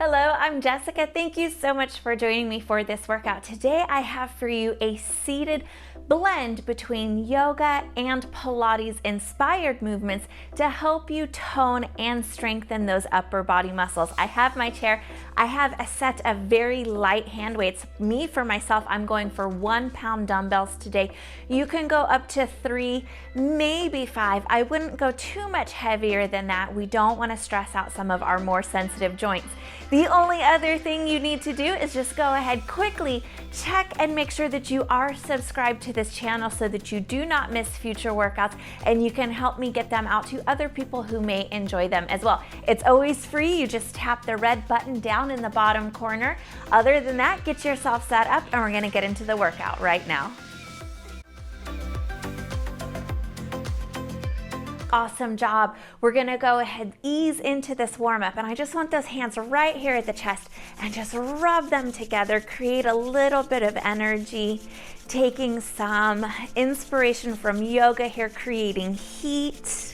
Hello, I'm Jessica. Thank you so much for joining me for this workout. Today I have for you a seated blend between yoga and Pilates inspired movements to help you tone and strengthen those upper body muscles. I have my chair. I have a set of very light hand weights. For myself, I'm going for 1 pound dumbbells today. You can go up to 3, maybe 5. I wouldn't go too much heavier than that. We don't want to stress out some of our more sensitive joints. The only other thing you need to do is just go ahead quickly, check and make sure that you are subscribed to this channel so that you do not miss future workouts and you can help me get them out to other people who may enjoy them as well. It's always free. You just tap the red button down in the bottom corner. Other than that, get yourself set up and we're going to get into the workout right now. Awesome job. We're gonna go ahead, ease into this warm up, and I just want those hands right here at the chest and just rub them together, create a little bit of energy, taking some inspiration from yoga here, creating heat,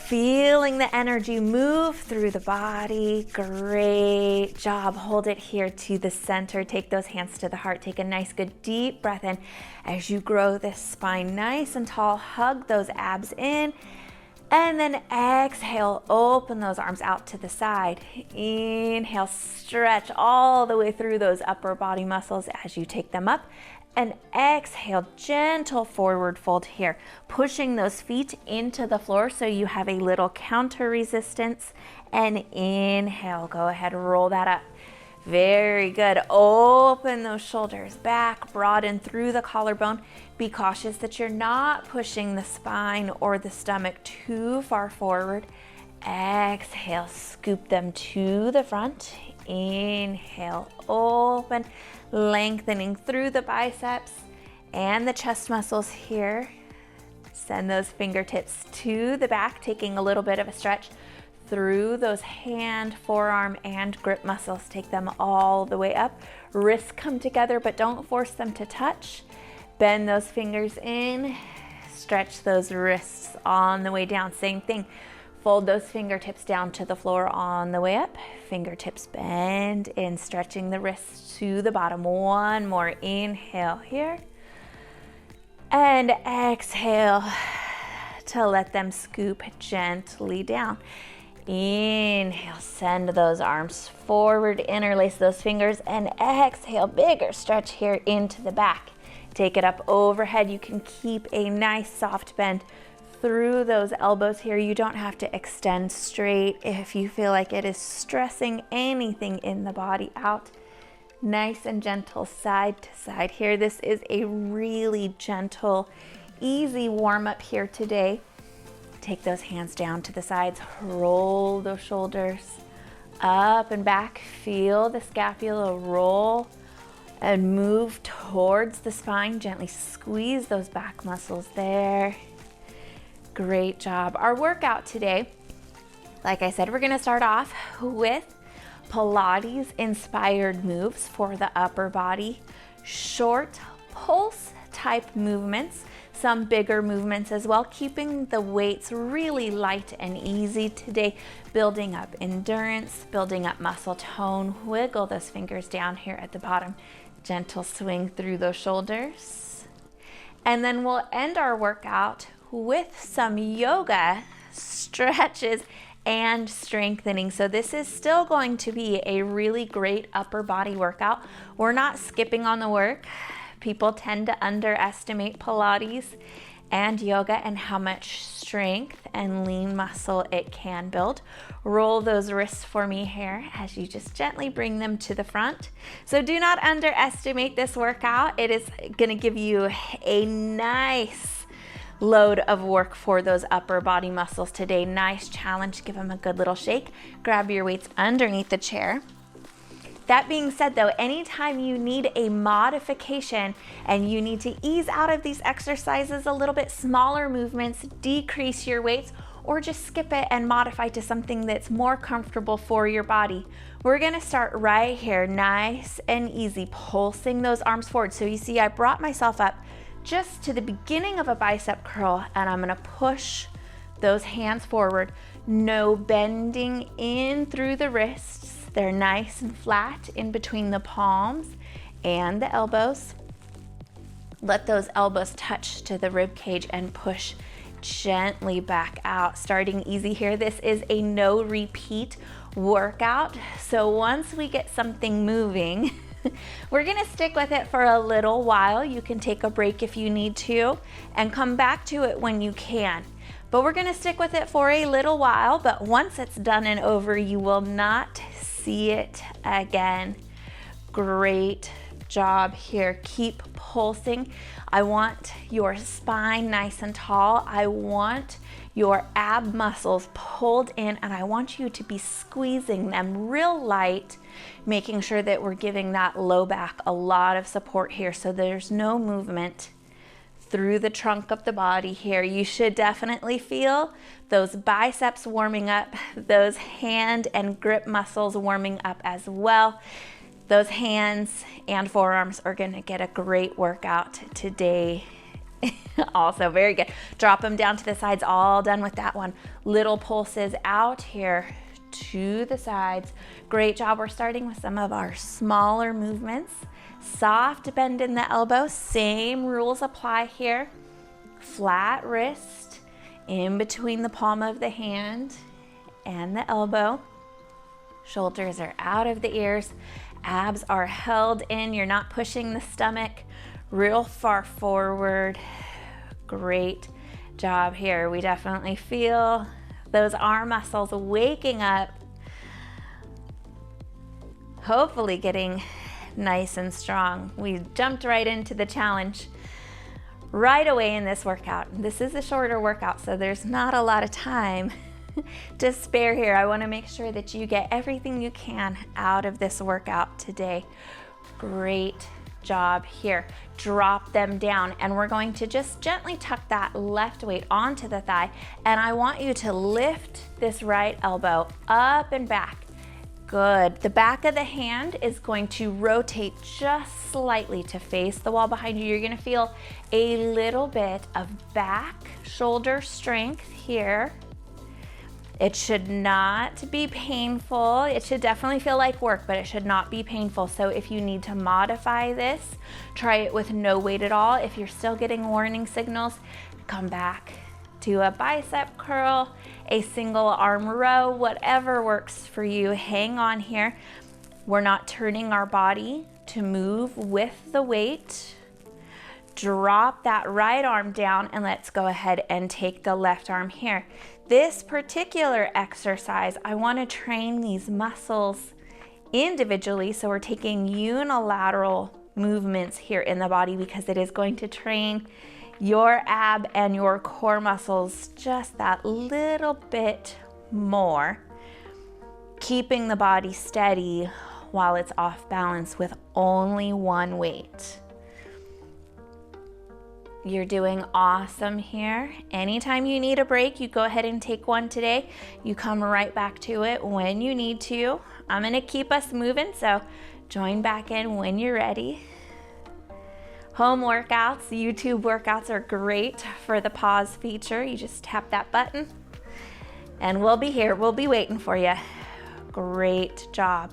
feeling the energy move through the body. Great job. Hold it here to the center. Take those hands to the heart. Take a nice, good, deep breath in as you grow this spine nice and tall. Hug those abs in. And then exhale, open those arms out to the side. Inhale, stretch all the way through those upper body muscles as you take them up. And exhale, gentle forward fold here, pushing those feet into the floor so you have a little counter resistance. And inhale, go ahead, roll that up. Very good. Open those shoulders back, broaden through the collarbone. Be cautious that you're not pushing the spine or the stomach too far forward. Exhale, scoop them to the front. Inhale, open, lengthening through the biceps and the chest muscles here. Send those fingertips to the back, taking a little bit of a stretch through those hand, forearm, and grip muscles. Take them all the way up. Wrists come together, but don't force them to touch. Bend those fingers in, stretch those wrists on the way down. Same thing. Fold those fingertips down to the floor on the way up. Fingertips bend in, stretching the wrists to the bottom. One more. Inhale here. And exhale to let them scoop gently down. Inhale, send those arms forward, interlace those fingers, and exhale, bigger stretch here into the back. Take it up overhead. You can keep a nice soft bend through those elbows here. You don't have to extend straight if you feel like it is stressing anything in the body out. Nice and gentle side to side here. This is a really gentle, easy warm up here today. Take those hands down to the sides, roll those shoulders up and back. Feel the scapula roll and move towards the spine. Gently squeeze those back muscles there. Great job. Our workout today, like I said, we're gonna start off with Pilates inspired moves for the upper body, short pulse type movements, some bigger movements as well, keeping the weights really light and easy today, building up endurance, building up muscle tone. Wiggle those fingers down here at the bottom. Gentle swing through those shoulders. And then we'll end our workout with some yoga stretches and strengthening. So this is still going to be a really great upper body workout. We're not skipping on the work. People tend to underestimate Pilates and yoga and how much strength and lean muscle it can build. Roll those wrists for me here as you just gently bring them to the front. So do not underestimate this workout. It is going to give you a nice load of work for those upper body muscles today. Nice challenge. Give them a good little shake. Grab your weights underneath the chair. That being said though, anytime you need a modification and you need to ease out of these exercises a little bit, smaller movements, decrease your weights, or just skip it and modify to something that's more comfortable for your body, we're gonna start right here, nice and easy, pulsing those arms forward. So you see I brought myself up just to the beginning of a bicep curl and I'm gonna push those hands forward. No bending in through the wrists. They're nice and flat in between the palms and the elbows. Let those elbows touch to the rib cage and push gently back out. Starting easy here. This is a no repeat workout. So once we get something moving, we're gonna stick with it for a little while. You can take a break if you need to and come back to it when you can. But we're gonna stick with it for a little while, but once it's done and over, you will not see it again. Great job here. Keep pulsing. I want your spine nice and tall. I want your ab muscles pulled in, and I want you to be squeezing them real light, making sure that we're giving that low back a lot of support here so there's no movement through the trunk of the body here. You should definitely feel those biceps warming up, those hand and grip muscles warming up as well. Those hands and forearms are gonna get a great workout today. Also, very good. Drop them down to the sides, all done with that one. Little pulses out here to the sides. Great job. We're starting with some of our smaller movements. Soft bend in the elbow, same rules apply here. Flat wrist in between the palm of the hand and the elbow. Shoulders are out of the ears. Abs are held in. You're not pushing the stomach real far forward. Great job here. We definitely feel those arm muscles waking up. Hopefully getting nice and strong. We jumped right into the challenge right away in this workout. This is a shorter workout, so there's not a lot of time to spare here. I want to make sure that you get everything you can out of this workout today. Great job here. Drop them down, and we're going to just gently tuck that left weight onto the thigh, and I want you to lift this right elbow up and back. Good. The back of the hand is going to rotate just slightly to face the wall behind you. You're going to feel a little bit of back shoulder strength here. It should not be painful. It should definitely feel like work, but it should not be painful. So if you need to modify this, try it with no weight at all. If you're still getting warning signals, come back to a bicep curl, a single arm row, whatever works for you. Hang on here. We're not turning our body to move with the weight. Drop that right arm down, and let's go ahead and take the left arm here. This particular exercise, I want to train these muscles individually, so we're taking unilateral movements here in the body because it is going to train your ab and your core muscles just that little bit more, keeping the body steady while it's off balance with only one weight. You're doing awesome here. Anytime you need a break, you go ahead and take one today. You come right back to it when you need to. I'm gonna keep us moving, so join back in when you're ready. Home workouts, YouTube workouts are great for the pause feature. You just tap that button and we'll be here. We'll be waiting for you. Great job.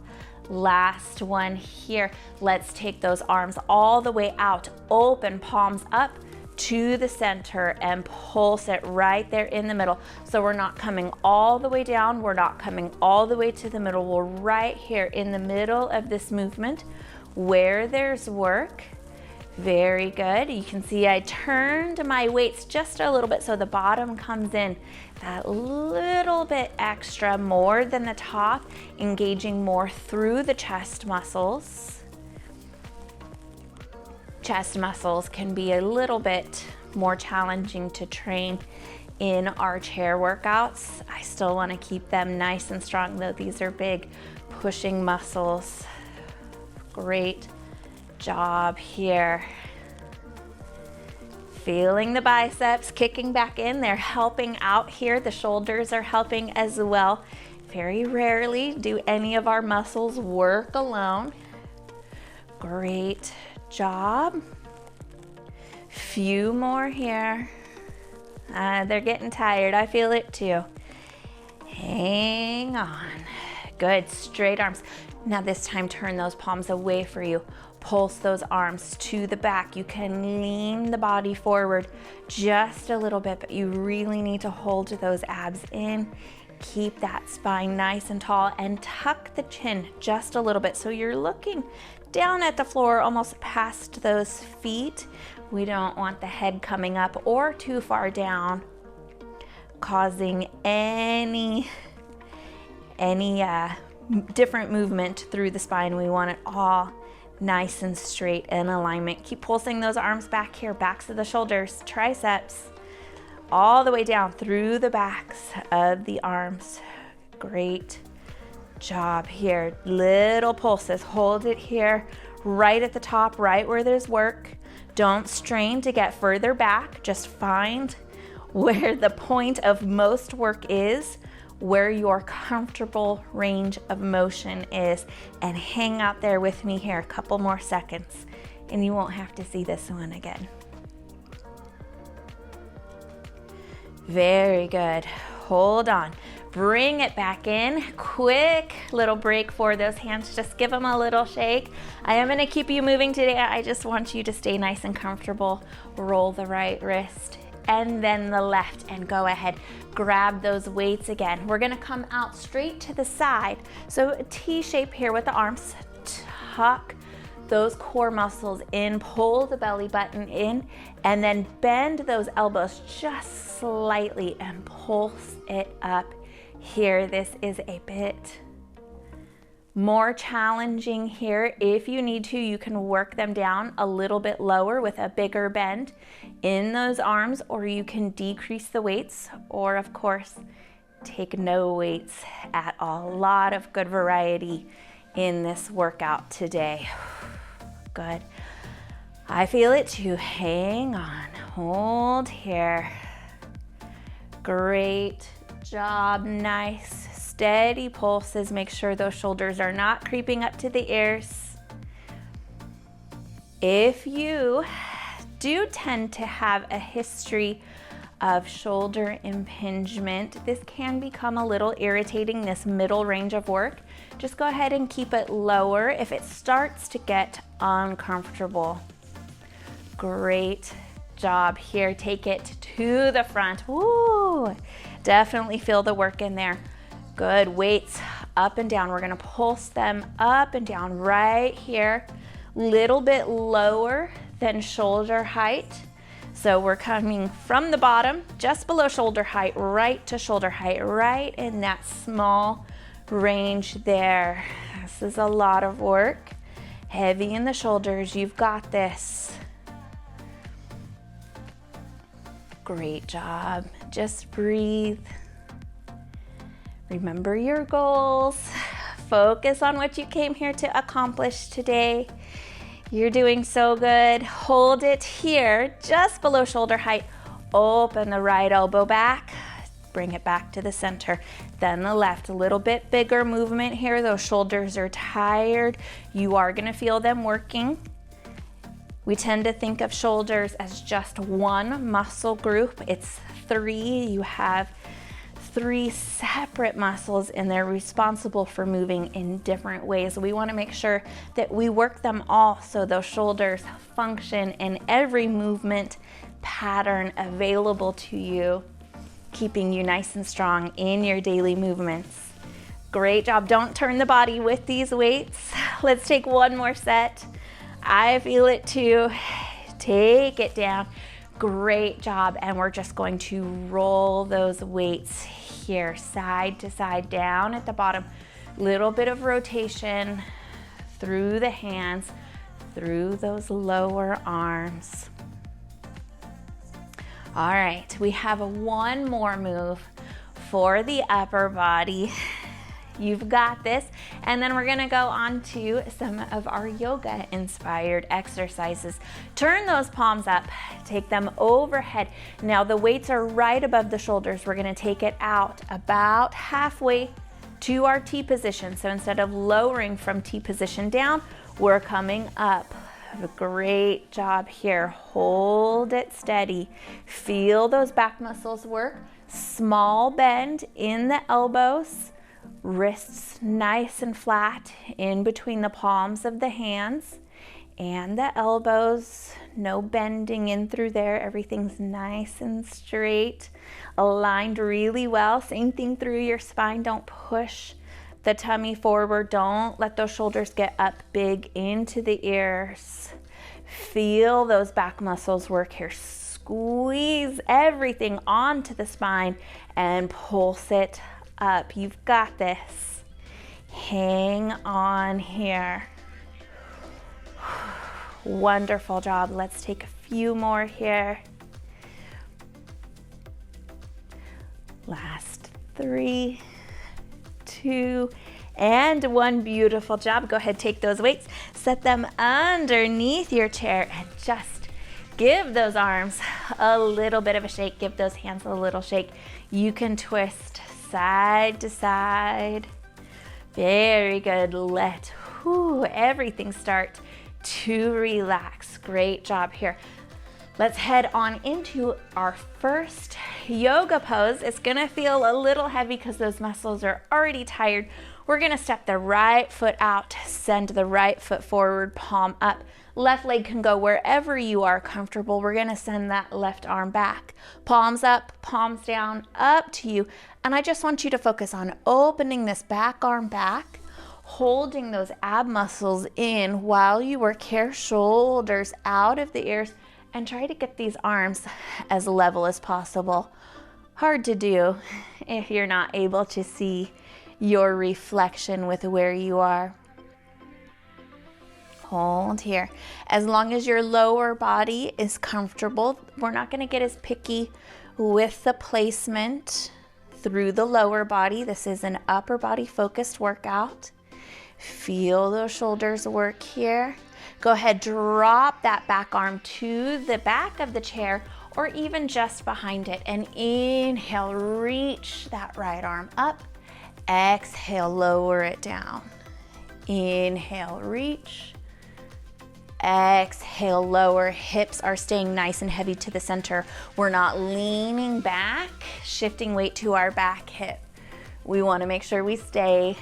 Last one here. Let's take those arms all the way out. Open palms up to the center and pulse it right there in the middle. So we're not coming all the way down. We're not coming all the way to the middle. We're right here in the middle of this movement where there's work. Very good. You can see I turned my weights just a little bit so the bottom comes in that little bit extra more than the top, engaging more through the chest muscles. Chest muscles can be a little bit more challenging to train in our chair workouts. I still want to keep them nice and strong though. These are big pushing muscles. Great job here. Feeling the biceps kicking back in. They're helping out here. The shoulders are helping as well. Very rarely do any of our muscles work alone. Great job. Few more here. They're getting tired. I feel it too. Hang on. Good, straight arms. Now this time, turn those palms away for you. Pulse those arms to the back. You can lean the body forward just a little bit, but you really need to hold those abs in. Keep that spine nice and tall and tuck the chin just a little bit so you're looking down at the floor, almost past those feet. We don't want the head coming up or too far down, causing any different movement through the spine. We want it all nice and straight in alignment. Keep pulsing those arms back here, backs of the shoulders, triceps, all the way down through the backs of the arms. Great job here. Little pulses. Hold it here, right at the top, right where there's work. Don't strain to get further back. Just find where the point of most work is, where your comfortable range of motion is, and hang out there with me here a couple more seconds, and you won't have to see this one again. Very good. Hold on. Bring it back in. Quick little break for those hands. Just give them a little shake. I am going to keep you moving today. I just want you to stay nice and comfortable. Roll the right wrist and then the left, and go ahead. Grab those weights again. We're going to come out straight to the side. So a T shape here with the arms. Tuck those core muscles in, pull the belly button in, and then bend those elbows just slightly and pulse it up here. This is a bit more challenging here. If you need to, you can work them down a little bit lower with a bigger bend in those arms, or you can decrease the weights, or of course, take no weights at all. A lot of good variety in this workout today. Good. I feel it too. Hang on. Hold here. Great job. Nice steady pulses. Make sure those shoulders are not creeping up to the ears. If you do tend to have a history of shoulder impingement, this can become a little irritating, this middle range of work. Just go ahead and keep it lower if it starts to get uncomfortable. Great job here. Take it to the front. Woo! Definitely feel the work in there. Good. Weights up and down. We're going to pulse them up and down right here. Little bit lower than shoulder height. So we're coming from the bottom, just below shoulder height, right to shoulder height, right in that small range there. This is a lot of work. Heavy in the shoulders. You've got this. Great job. Just breathe. Remember your goals. Focus on what you came here to accomplish today. You're doing so good. Hold it here, just below shoulder height. Open the right elbow back. Bring it back to the center. Then the left, a little bit bigger movement here. Those shoulders are tired. You are gonna feel them working. We tend to think of shoulders as just one muscle group. It's three. You have three separate muscles, and they're responsible for moving in different ways. We want to make sure that we work them all so those shoulders function in every movement pattern available to you, keeping you nice and strong in your daily movements. Great job. Don't turn the body with these weights. Let's take one more set. I feel it too. Take it down. Great job. And we're just going to roll those weights here, side to side, down at the bottom. Little bit of rotation through the hands, through those lower arms. All right, we have one more move for the upper body. You've got this. And then we're gonna go on to some of our yoga inspired exercises. Turn those palms up, take them overhead. Now the weights are right above the shoulders. We're gonna take it out about halfway to our T position. So instead of lowering from T position down, we're coming up Great job here. Hold it steady. Feel those back muscles work. Small bend in the elbows. Wrists nice and flat in between the palms of the hands and the elbows. No bending in through there. Everything's nice and straight. Aligned really well. Same thing through your spine. Don't push the tummy forward. Don't let those shoulders get up big into the ears. Feel those back muscles work here. Squeeze everything onto the spine and pulse it up. You've got this. Hang on here. Wonderful job. Let's take a few more here. Last 3, 2, and 1. Beautiful job. Go ahead, take those weights, set them underneath your chair, and just give those arms a little bit of a shake. Give those hands a little shake. You can twist side to side. Very good. Let everything start to relax. Great job here. Let's head on into our first yoga pose. It's gonna feel a little heavy because those muscles are already tired. We're gonna step the right foot out, send the right foot forward, palm up. Left leg can go wherever you are comfortable. We're gonna send that left arm back. Palms up, palms down, up to you. And I just want you to focus on opening this back arm back, holding those ab muscles in while you work here, shoulders out of the ears, and try to get these arms as level as possible. Hard to do if you're not able to see your reflection with where you are. Hold here. As long as your lower body is comfortable, we're not gonna get as picky with the placement through the lower body. This is an upper body focused workout. Feel those shoulders work here. Go ahead, drop that back arm to the back of the chair or even just behind it, and inhale, reach that right arm up. Exhale, lower it down. Inhale, reach. Exhale, lower. Hips are staying nice and heavy to the center. We're not leaning back, shifting weight to our back hip. We want to make sure we stay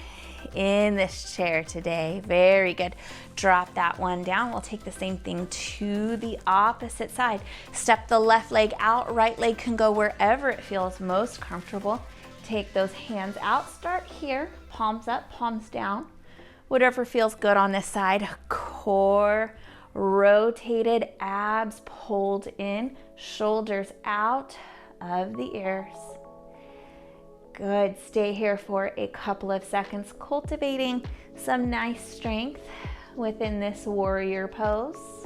in this chair today. Very good. Drop that one down. We'll take the same thing to the opposite side. Step the left leg out. Right leg can go wherever it feels most comfortable. Take those hands out. Start here. Palms up, palms down. Whatever feels good on this side. Core rotated, abs pulled in, shoulders out of the ears. Good. Stay here for a couple of seconds, cultivating some nice strength within this warrior pose.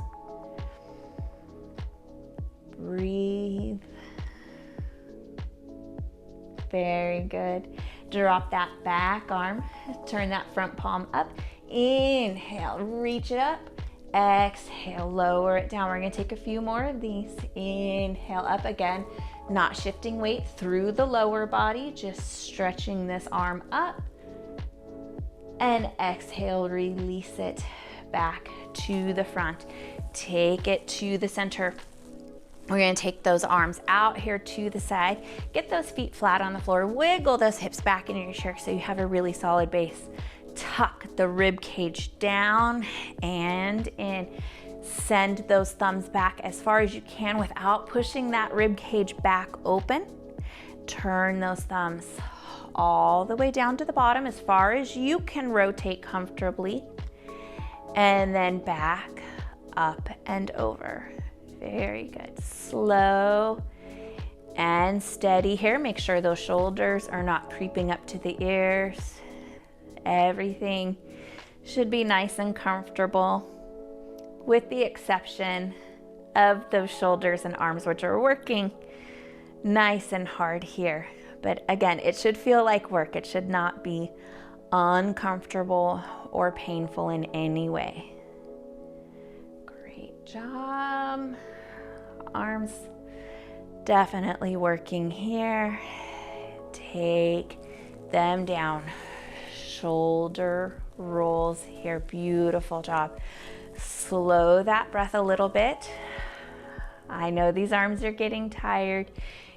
Breathe. Very good. Drop that back arm. Turn that front palm up. Inhale, reach it up. Exhale, lower it down. We're going to take a few more of these. Inhale, up again. Not shifting weight through the lower body, just stretching this arm up. And exhale, release it back to the front. Take it to the center. We're going to take those arms out here to the side. Get those feet flat on the floor. Wiggle those hips back into your chair so you have a really solid base. Tuck the rib cage down and in. Send those thumbs back as far as you can without pushing that rib cage back open. Turn those thumbs all the way down to the bottom as far as you can rotate comfortably. And then back, up and over. Very good. Slow and steady here. Make sure those shoulders are not creeping up to the ears. Everything should be nice and comfortable, with the exception of those shoulders and arms, which are working nice and hard here. But again, it should feel like work. It should not be uncomfortable or painful in any way. Great job. Arms definitely working here. Take them down. Shoulder rolls here. Beautiful job. slow that breath a little bit. I know these arms are getting tired.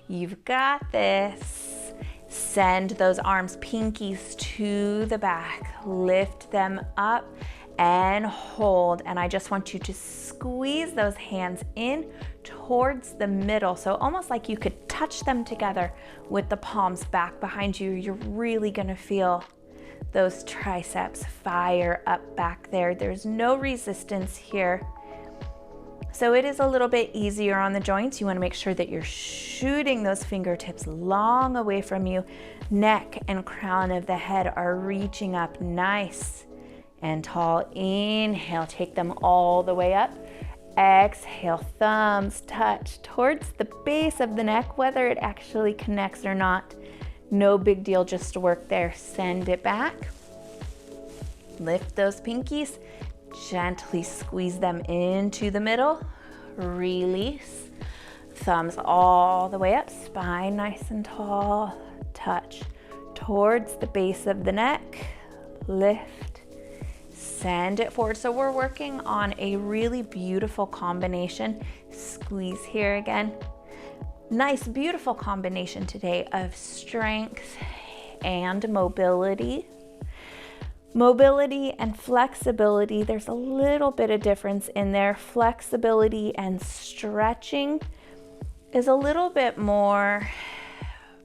You've got this. Send those arms, pinkies to the back. Lift them up and hold. And I just want you to squeeze those hands in towards the middle. So almost like you could touch them together with the palms back behind you. You're really gonna feel those triceps fire up back there. There's no resistance here. So it is a little bit easier on the joints. You want to make sure that you're shooting those fingertips long away from you. Neck and crown of the head are reaching up nice and tall. Inhale, take them all the way up. Exhale, thumbs touch towards the base of the neck, whether it actually connects or not. No big deal, just to work there. Send it back. Lift those pinkies. Gently squeeze them into the middle. Release. Thumbs all the way up. Spine nice and tall. Touch towards the base of the neck. Lift. Send it forward. So we're working on a really beautiful combination. Squeeze here again. Nice, beautiful combination today of strength and mobility. Mobility and flexibility, there's a little bit of difference in there. Flexibility and stretching is a little bit more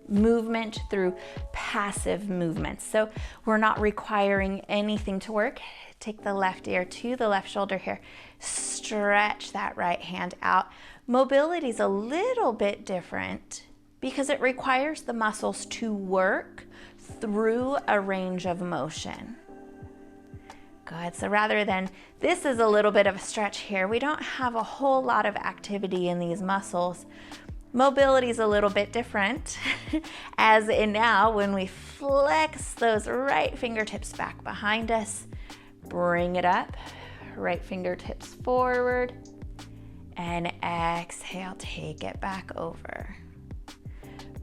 movement through passive movements. So we're not requiring anything to work. Take the left ear to the left shoulder here. Stretch that right hand out. Mobility is a little bit different because it requires the muscles to work through a range of motion. Good, so rather than, this is a little bit of a stretch here, we don't have a whole lot of activity in these muscles. Mobility is a little bit different, as in now when we flex those right fingertips back behind us, bring it up, right fingertips forward, and exhale, take it back over.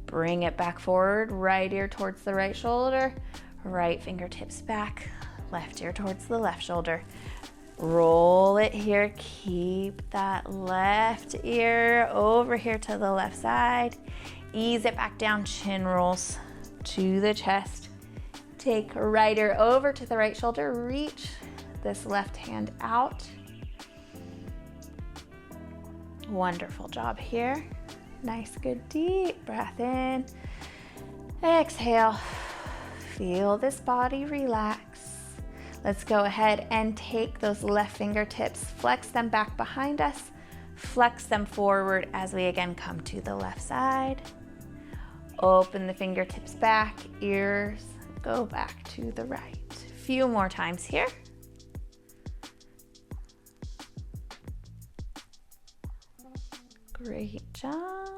Bring it back forward, right ear towards the right shoulder, right fingertips back, left ear towards the left shoulder. Roll it here, keep that left ear over here to the left side. Ease it back down, chin rolls to the chest. Take right ear over to the right shoulder, reach this left hand out. Wonderful job here. Nice, good, deep breath in. Exhale, feel this body relax. Let's go ahead and take those left fingertips, flex them back behind us, flex them forward as we again come to the left side. Open the fingertips back, ears go back to the right. A few more times here. Great job.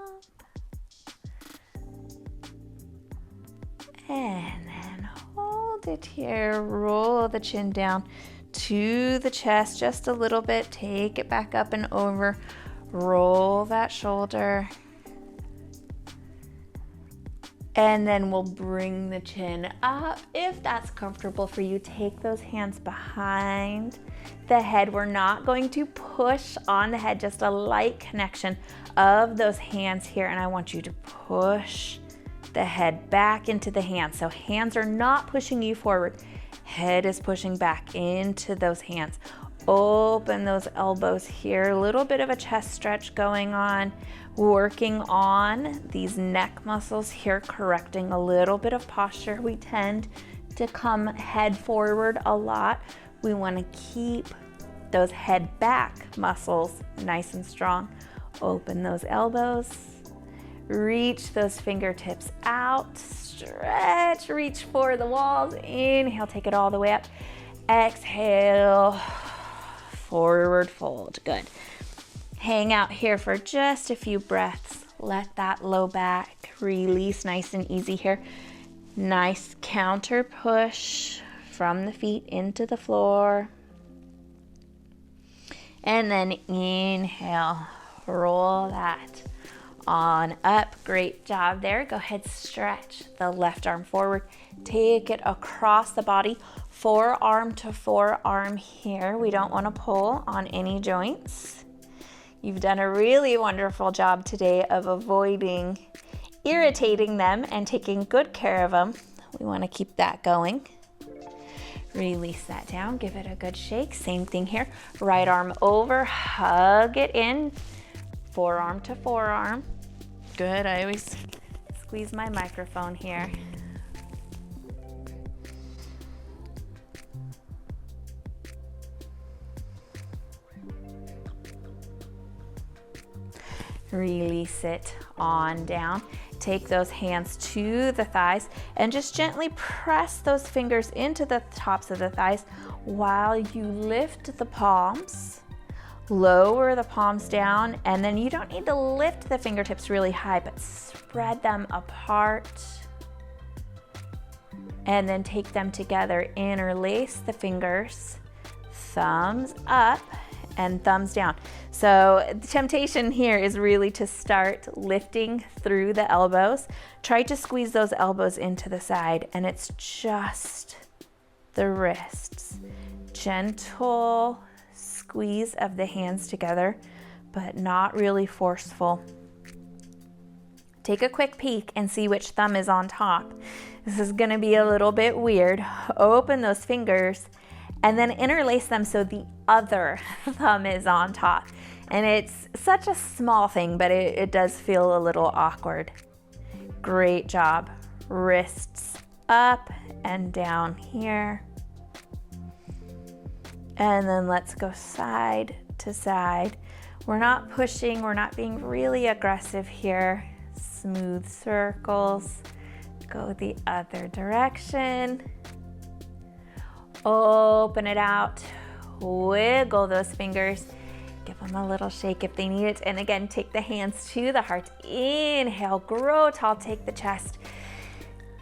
And then hold it here, roll the chin down to the chest just a little bit, take it back up and over, roll that shoulder. And then we'll bring the chin up. If that's comfortable for you, take those hands behind the head. We're not going to push on the head, just a light connection of those hands here. And I want you to push the head back into the hands. So hands are not pushing you forward. Head is pushing back into those hands. Open those elbows here. A little bit of a chest stretch going on. Working on these neck muscles here, correcting a little bit of posture. We tend to come head forward a lot. We want to keep those head back muscles nice and strong. Open those elbows. Reach those fingertips out. Stretch, reach for the walls. Inhale, take it all the way up. Exhale, forward fold. Good. Hang out here for just a few breaths. Let that low back release nice and easy here. Nice counter push from the feet into the floor. And then inhale, roll that On up, great job there. Go ahead, stretch the left arm forward. Take it across the body, forearm to forearm here. We don't want to pull on any joints. You've done a really wonderful job today of avoiding irritating them and taking good care of them. We want to keep that going. Release that down, give it a good shake. Same thing here. Right arm over, hug it in, forearm to forearm. Good, I always squeeze my microphone here. Release it on down. Take those hands to the thighs and just gently press those fingers into the tops of the thighs while you lift the palms. Lower the palms down, and then you don't need to lift the fingertips really high, but spread them apart. And then take them together. Interlace the fingers, thumbs up and thumbs down. So the temptation here is really to start lifting through the elbows. Try to squeeze those elbows into the side, and it's just the wrists. Gentle squeeze of the hands together, but not really forceful. Take a quick peek and see which thumb is on top. This is gonna be a little bit weird. Open those fingers and then interlace them so the other thumb is on top. And it's such a small thing, but it does feel a little awkward. Great job. Wrists up and down here. And then let's go side to side. We're not pushing, we're not being really aggressive here. Smooth circles. Go the other direction. Open it out. Wiggle those fingers. Give them a little shake if they need it. And again, take the hands to the heart. Inhale, grow tall, take the chest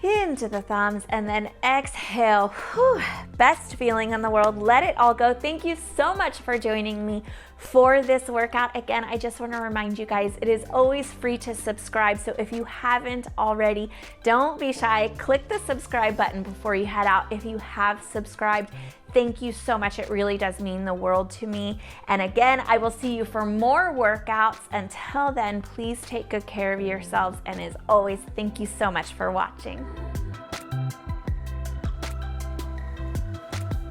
into the thumbs, and then exhale. Whew. Best feeling in the world. Let it all go. Thank you so much for joining me for this workout. Again, I just want to remind you guys, it is always free to subscribe. So if you haven't already, don't be shy. Click the subscribe button before you head out. If you have subscribed, thank you so much. It really does mean the world to me. And again, I will see you for more workouts. Until then, please take good care of yourselves. And as always, thank you so much for watching.